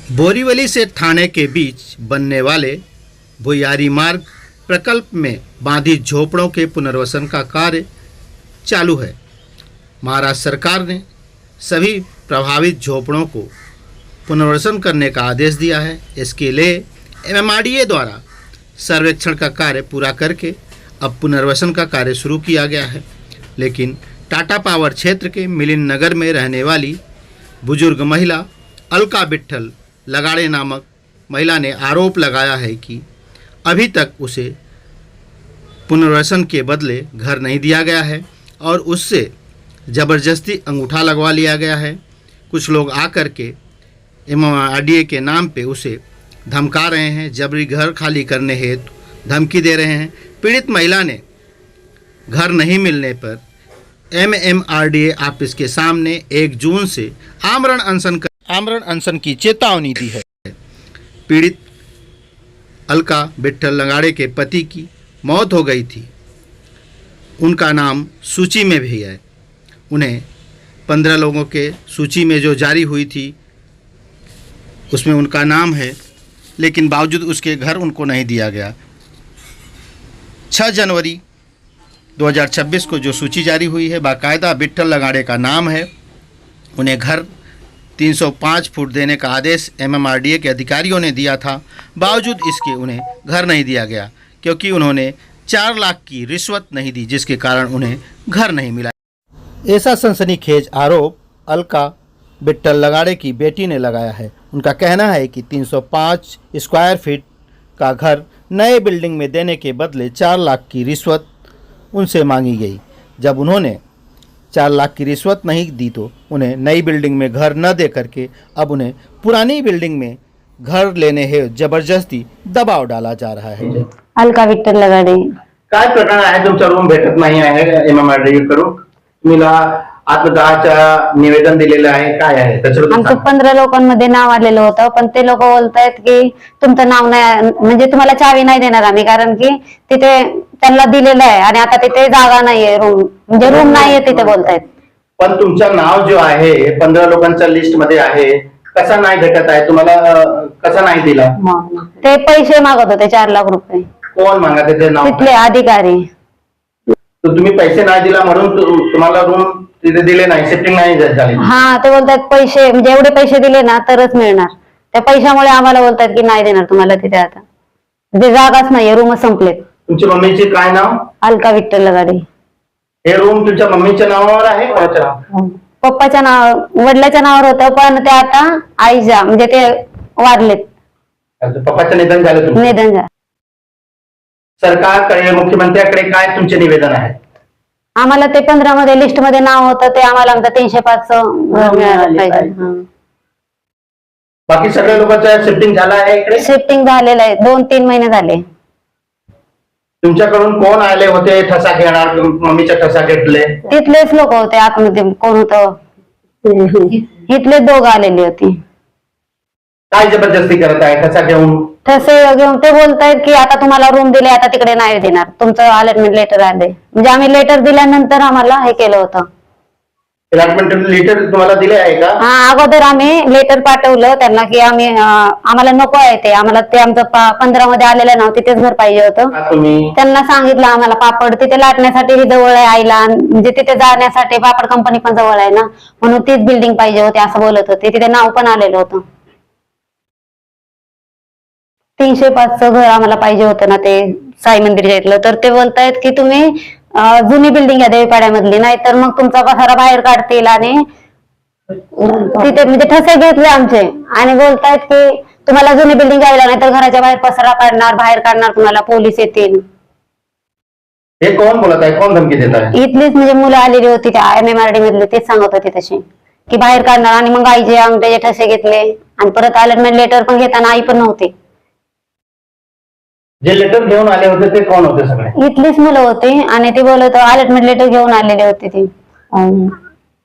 बोरीवली से थाने के beach बनने वाले भुयारी मार्ग प्रकल्प में बांधी झोपड़ों के पुनर्वसन का कार्य चालू है। महाराष्ट्र सरकार ने सभी प्रभावित झोपड़ों को पुनर्वसन करने का आदेश दिया है। इसके लिए एमएमआरडीए द्वारा सर्वेक्षण का कार्य पूरा करके अब पुनर्वसन का कार्य शुरू किया गया है। लेकिन टाटा पावर क्षेत्र के मिलिंद नगर में रहने वाली बुजुर्ग महिला अलका विट्ठल लगाड़े नामक महिला ने आरोप लगाया है कि अभी तक उसे पुनर्वसन के बदले घर नहीं दिया गया है और उससे ज़बरदस्ती अंगूठा लगवा लिया गया है। कुछ लोग आकर के एमएमआरडीए के नाम पे उसे धमका रहे हैं, जबरी घर खाली करने हेतु धमकी दे रहे हैं। पीड़ित महिला ने घर नहीं मिलने पर एमएमआरडीए ऑफिस के सामने 1 जून से आमरण अनशन की चेतावनी दी है। पीड़ित अलका विट्ठल लगाड़े के पति की मौत हो गई थी। उनका नाम सूची में भी है। उन्हें 15 लोगों के सूची में जो जारी हुई थी उसमें उनका नाम है, लेकिन बावजूद उसके घर उनको नहीं दिया गया। 6 जनवरी 2026 को जो सूची जारी हुई है बाकायदा विट्ठल लगाड़े का नाम है। उन्हें घर 305 फुट देने का आदेश एमएमआरडीए के अधिकारियों ने दिया था। बावजूद इसके उन्हें घर नहीं दिया गया क्योंकि उन्होंने 4 लाख की रिश्वत नहीं दी, जिसके कारण उन्हें घर नहीं मिला। ऐसा सनसनीखेज आरोप अलका विट्ठल लगाड़े की बेटी ने लगाया है। उनका कहना है कि 305 स्क्वायर फीट का घर नए बिल्डिंग में देने के बदले 4 लाख की रिश्वत उनसे मांगी गई। जब उन्होंने 4 लाख की रिश्वत नहीं दी तो उन्हें नई बिल्डिंग में घर न दे करके अब उन्हें पुरानी बिल्डिंग में घर लेने हेतु जबरदस्ती दबाव डाला जा रहा है। अलका विट्ठल लगाडे काय प्रकरण आहे? तुमचा रूम भेटत नाही आहे एमएमआरडीए कडून, तुम्हाला आत्मदाहाचं निवेदन दिलेलं आहे, काय आहे त्याच्याबद्दल? आमचं 15 लोकांमध्ये नाव आलेलं होतं, पण ते लोक बोलतायत की तुमचं नाव नाही, म्हणजे तुम्हाला चावी नाही देणार आम्ही, कारण की तिथे त्यांना दिलेलं आहे आणि आता तिथे जागा नाहीये, रूम म्हणजे रूम नाहीये तिथे बोलतायत। पण तुमचं नाव जो आहे 15 लोकांच्या लिस्ट मध्ये आहे, कसा नाही भेटत आहे तुम्हाला? कसा नाही दिला? ते पैसे मागत होते 4 लाख रुपये। कोण मागत ते नाव? तिथले अधिकारी। तर तुम्ही पैसे नाही दिला म्हणून तुम्हाला रूम तिथे दिले नाही, शिफ्टिंग नाही झाली? हा, ते बोलतात पैसे म्हणजे एवढे पैसे दिले ना तरच मिळणार, त्या पैशामुळे आम्हाला बोलतात की नाही देणार तुम्हाला तिथे, आता तिथे जागाच नाहीये, रूमच संपलेत। तुमच्या मम्मीचे काय नाव? अलका विट्ठल लगाडे। हे रूम तुमच्या मम्मीच्या नावावर आहे? कोणाच्या नावावर? पप्पाच्या नाव, वडिलाच्या नावावर होतं, पण ते आता आईच्या म्हणजे ते वारलेत, पप्पाचं निधन झालं तुमचं? निधन झालं। सरकारकडे, मुख्यमंत्र्याकडे काय तुमचे निवेदन आहे? आम्हाला ते 15 मध्ये लिस्ट मध्ये नाव होतं, ते आम्हाला आमचं 305 मिळालं पाहिजे। बाकी सगळ्या लोकांचं शिफ्टिंग झालं आहे इकडे? शिफ्टिंग झालेलं आहे, 2-3 महिने झाले। तुमच्याकडून कोण आले होते ठसा घेणार? मम्मीचा ठसा घेतले? तिथलेच लोक होते आतमध्ये, कोण होतं इथले 2 आलेली होती। काय जबरदस्ती करत आहे ठसा घेऊन? ठसे घेऊन ते बोलतायत की आता तुम्हाला रूम दिले, आता तिकडे नाही देणार, तुमचं अलॉटमेंट लेटर आले, म्हणजे आम्ही लेटर दिल्यानंतर आम्हाला हे केलं होतं। अलॉटमेंट लेटर तुम्हाला दिले आहे का? हा, अगोदर आम्ही लेटर पाठवलं त्यांना की आम्ही आम्हाला नको आहे ते, आम्हाला ते आमचं 15 मध्ये आलेलं नाव तिथेच घर पाहिजे होतं। त्यांना सांगितलं आम्हाला पापड तिथे लाटण्यासाठी जवळ आहे आईला, म्हणजे तिथे जाण्यासाठी पापड कंपनी पण जवळ आहे ना, म्हणून तीच बिल्डिंग पाहिजे होती असं बोलत होते। तिथे नाव पण आलेलं होतं। 305चं घर आम्हाला पाहिजे होतं ना, ते साई मंदिरच्या इथलं, तर ते बोलतायत की तुम्ही जुनी बिल्डिंग आहे देवीपाड्यामधली, नाही तर मग तुमचा पसारा बाहेर काढतील आणि तिथे म्हणजे ठसे घेतले आमचे आणि बोलतायत की तुम्हाला जुनी बिल्डिंग यायला, नाही तर घराच्या बाहेर पसारा काढणार, बाहेर काढणार, तुम्हाला पोलीस येतील। हे कोण बोलत आहे? कोण धमकी देत आहे? इथलीच म्हणजे मुलं आलेली होती त्या एमएमआरडी मधले, तेच सांगत होते तशी की बाहेर काढणार, आणि मग आईचे अंगठ्याचे ठसे घेतले आणि परत अलॉटमेंट लेटर पण घेताना आई पण नव्हती। जे लेटर घेऊन आले होते ते कोण होते? सगळे इथलीच मुलं होती आणि ते बोलत अलॉटमेंट लेटर घेऊन आलेले होते ते।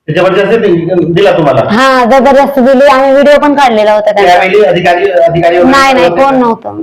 जबरदस्ती दिला तुम्हाला? हा, जबरदस्ती दिली, आम्ही व्हिडिओ पण काढलेला होता त्याचा। त्यावेळी अधिकारी नाही, कोण नव्हतं।